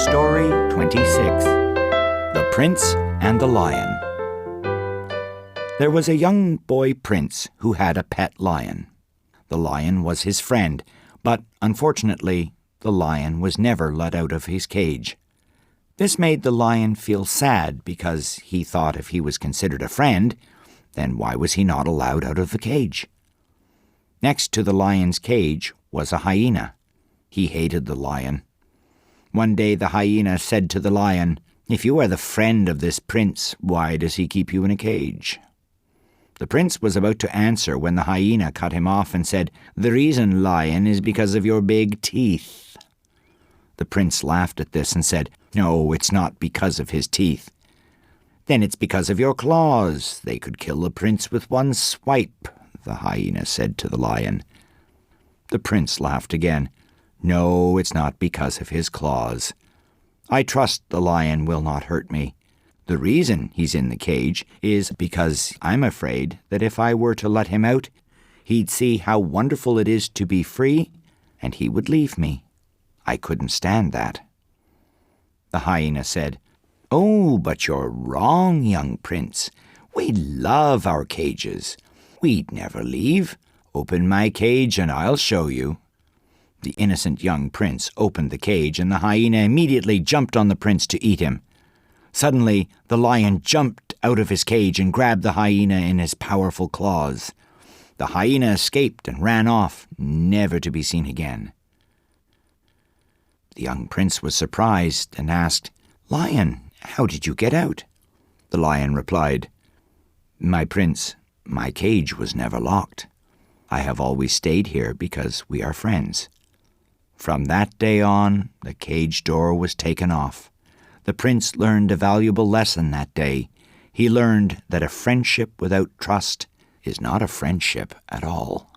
Story 26. The Prince and the Lion. There was a young boy prince who had a pet lion. The lion was his friend, but unfortunately, the lion was never let out of his cage. This made the lion feel sad because he thought if he was considered a friend, then why was he not allowed out of the cage? Next to the lion's cage was a hyena. He hated the lion. One day the hyena said to the lion, "If you are the friend of this prince, why does he keep you in a cage?" The prince was about to answer when the hyena cut him off and said, "The reason, lion, is because of your big teeth." The prince laughed at this and said, "No, it's not because of his teeth." "Then it's because of your claws. They could kill the prince with one swipe," the hyena said to the lion. The prince laughed again. "No, it's not because of his claws. I trust the lion will not hurt me. The reason he's in the cage is because I'm afraid that if I were to let him out, he'd see how wonderful it is to be free, and he would leave me. I couldn't stand that." The hyena said, "Oh, but you're wrong, young prince. We love our cages. We'd never leave. Open my cage and I'll show you." The innocent young prince opened the cage, and the hyena immediately jumped on the prince to eat him. Suddenly, the lion jumped out of his cage and grabbed the hyena in his powerful claws. The hyena escaped and ran off, never to be seen again. The young prince was surprised and asked, "Lion, how did you get out?" The lion replied, "My prince, my cage was never locked. I have always stayed here because we are friends." From that day on, the cage door was taken off. The prince learned a valuable lesson that day. He learned that a friendship without trust is not a friendship at all.